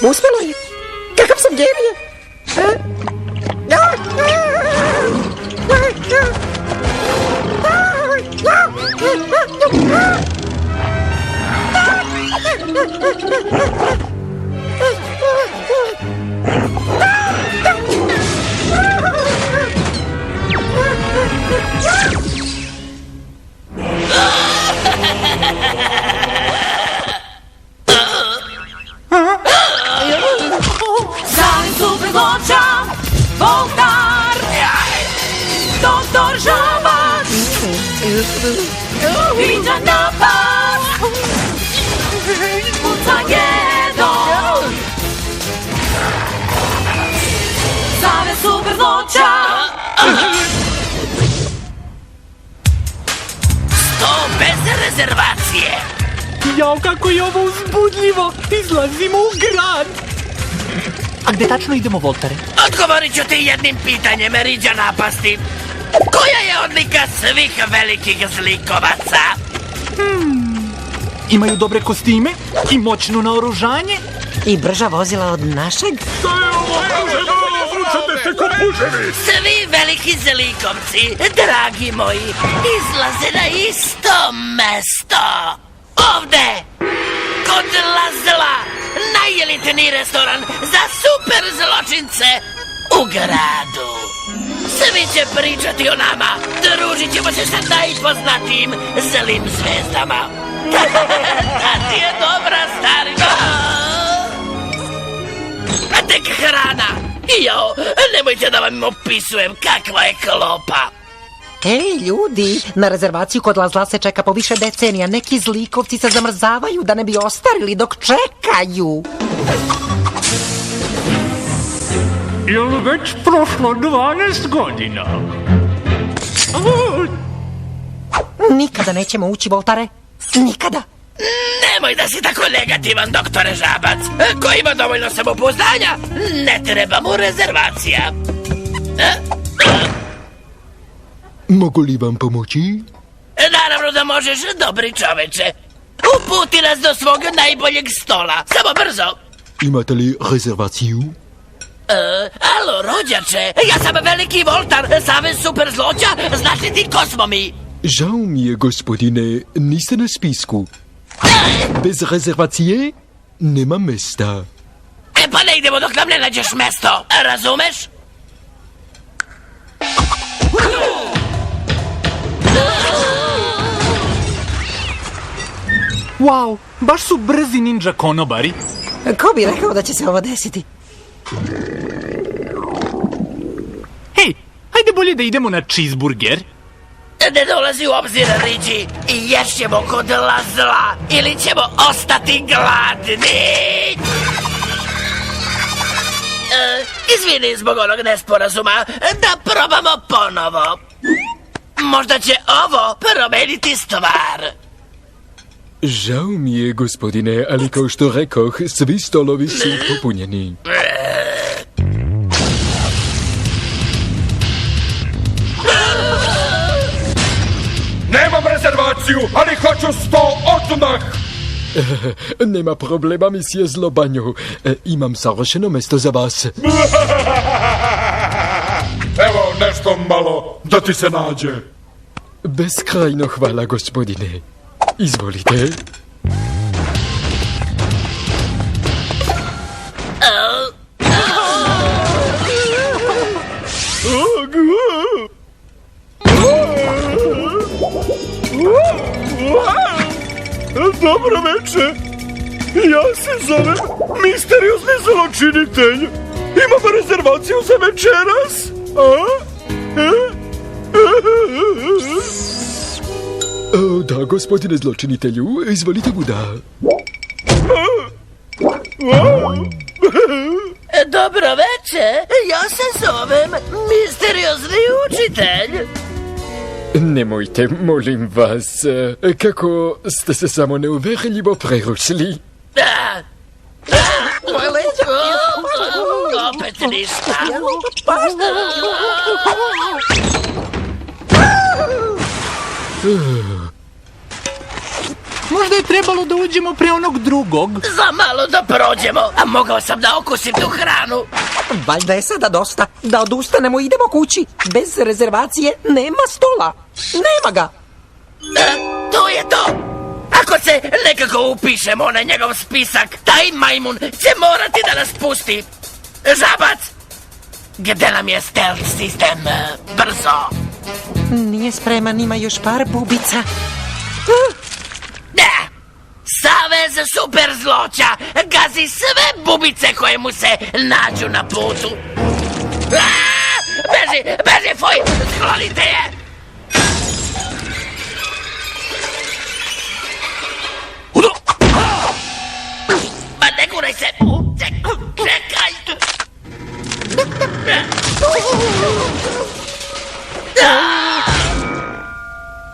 Uspjelo je. Kakav sam genije. Zavis super zloča, Voltar, doktor Žabac, viđa napad, Pucagedon. Zavis super zloča. 100 bez rezervacije. Jao, kako je ovo uzbudljivo! Izlazimo u grad! A gde tačno idemo, Voltare? Odgovorit ću ti jednim pitanjem, riđa napasti. Koja je odlika svih velikih zlikovaca? Imaju dobre kostime i moćno naoružanje. I brža vozila od našeg? Svi veliki zlikovci, dragi moji, izlaze na isto mesto. Ovde, kod Lazla, najelitniji restoran za super zločince u gradu. Svi će pričati o nama, družit ćemo se sa najpoznatijim zlim zvezdama. Da ti je dobra, starina. A tek hrana. Jo, nemojte da vam opisujem kakva je klopa. Ej, ljudi, na rezervaciju kod Lazla se čeka po više decenija. Neki zlikovci se zamrzavaju da ne bi ostarili dok čekaju. Jel već prošlo 12 godina? Nikada nećemo ući, Voltare. Nikada. Nemoj da si tako negativan, doktore Žabac. Ko ima dovoljno samopouzdanja, ne treba mu rezervacija. Mogu li vam pomoći? Naravno da možeš, dobri čoveče. Uputi nas do svog najboljeg stola. Samo brzo. Imate li rezervaciju? Alo, rođače, ja sam veliki Voltar, savez super zloća, znaš li ti ko smo mi? Žao mi je, gospodine, niste na spisku. Bez rezervacije nema mesta. Pa ne idemo dok nam ne nađeš mesto, razumeš? Wow, baš su brzi ninja konobari. Ko bi rekao da će se ovo desiti? Hej, hajde bolje da idemo na cheeseburger. Ne dolazi u obzir, Riđi. Ješćemo kod Lazla ili ćemo ostati gladni. Izvini zbog onog nesporazuma, da probamo ponovo. Možda će ovo promeniti stvar. Žao mi je, gospodine, ali kao što rekoh, svi stolovi su popunjeni. Nemam rezervaciju, ali hoću 100 odmah! Nema problema, misije Zlobanjo. Imam savršeno mesto za vas. Evo nešto malo da ti se nađe. Beskrajno hvala, gospodine. Izvolite. Dobro veče. Ja se zovem misteriozni zločinitelj. Imam rezervaciju za večeras. Da, gospodine zločinitelju, izvolite Buda. Dobro veče, ja se zovem misteriozni učitelj. Nemojte, molim vas. Kako ste se samo neuverljivo prerušili? Moje leđa. Opet ništa. Možda je trebalo da uđemo pre onog drugog. Za malo da prođemo, a mogao sam da okusim tu hranu. Valjda je sada dosta. Da odustanemo i idemo kući. Bez rezervacije nema stola. Nema ga. To je to. Ako se nekako upišemo na njegov spisak, taj majmun će morati da nas pusti. Žabac, gde nam je stealth sistem? Brzo. Nije spreman, ima još par bubica. Ne! Savez super zloća gazi sve bubice koje mu se nađu na putu. Beži, beži, fuj, sklonite je! Ma ne guraj se! Čekaj!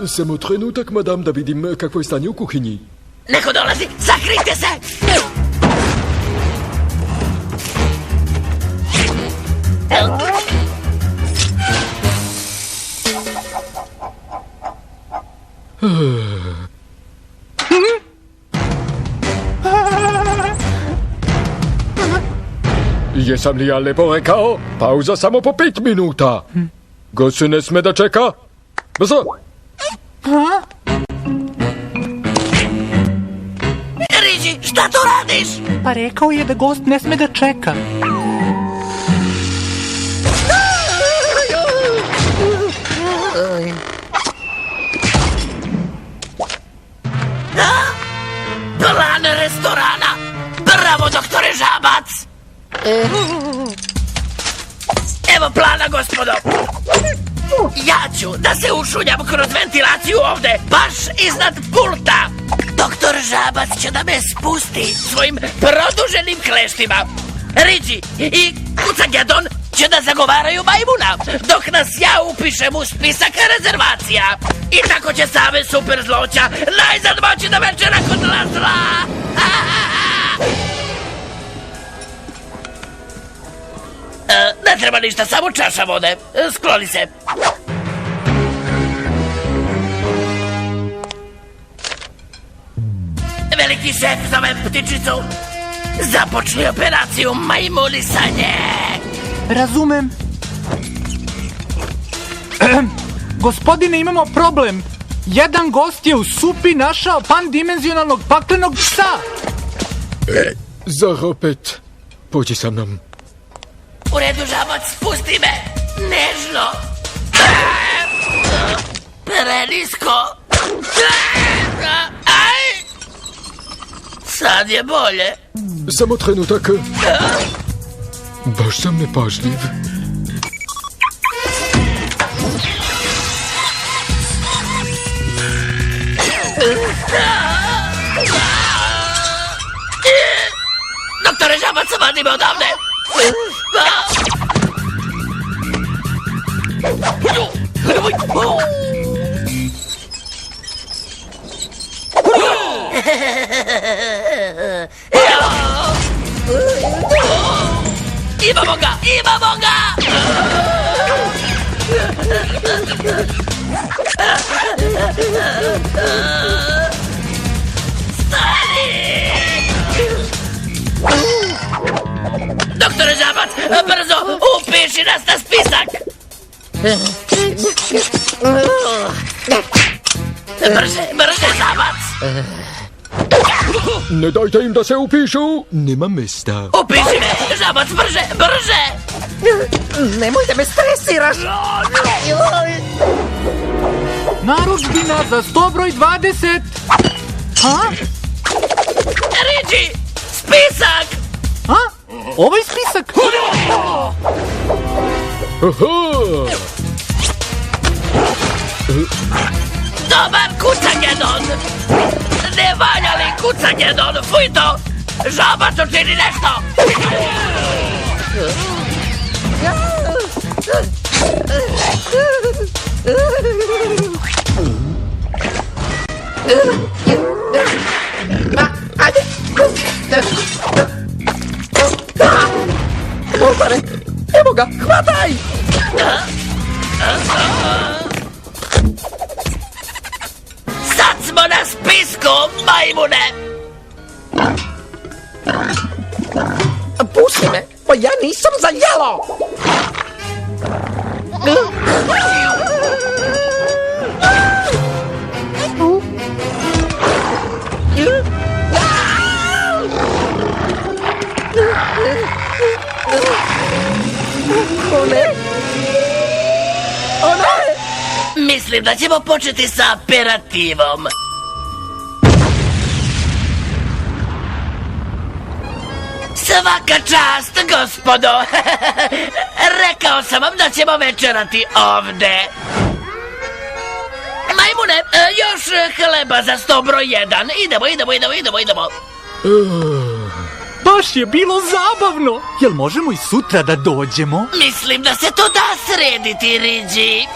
Samo trenutak, madam, da vidim kakvo je stanje u kuhinji. Neko dolazi, zakrite se! Jesam li ja lepo rekao? Pauza samo po 5 minuta. Gost se ne sme da čeka. Brzo! Riđi, šta tu radiš? Pa rekao je da gost ne sme da čeka. Plan restorana! Bravo, doktore Žabac! Evo plana, gospodo! Ja ću da se ušunjam kroz ventilaciju ovde, baš iznad pulta! Doktor Žabac će da me spusti svojim produženim kleštima. Riđi i Kucagedon će da zagovaraju majmuna, dok nas ja upišem u spisak rezervacija. I tako će Savez super zloća najzad moći da večera kod zla. Ne treba ništa, samo čaša vode. Skloni se. Veliki šef zove ptičicu. Započni operaciju majmunisanje. Razumem. Gospodine, imamo problem. Jedan gost je u supi našao pandimenzionalnog paklenog psa. Zar opet? Pođi sa mnom. U redu, Žabac, pusti me. Nežno. Prenisko. Aj! Sad je bolje. Samo trenutak. Baš sam nepažljiv. Doktore Žabac, vadi me odavde. Imamo ga, imamo ga! Stani! Doktore Žabac, brzo, upiši nas na spisak! Brže, brže, Žabac! Ne dajte im da se upišu. Nema mesta. Upiši me, Žabac, brže, brže! Nemoj da me stresiraš. Narudžbina za 100 broj 20. Ha? Riđi, spisak! Ha? Ovaj spisak? Aha! Dobar Kucagedon! Ne valja li Kucagedon, fuj to! Žabac učini nešto! Evo ga, hvataj! Sad smo na spisku, majmune! Pusti me, pa ja nisam za jelo! O ne! O ne! Mislim da ćemo početi sa aperativom. Svaka čast, gospodo! Rekao sam vam da ćemo večerati ovde. Majmune, još hleba za sto broj 1. Idemo. Baš je bilo zabavno. Jel možemo i sutra da dođemo? Mislim da se to da srediti, Riđi.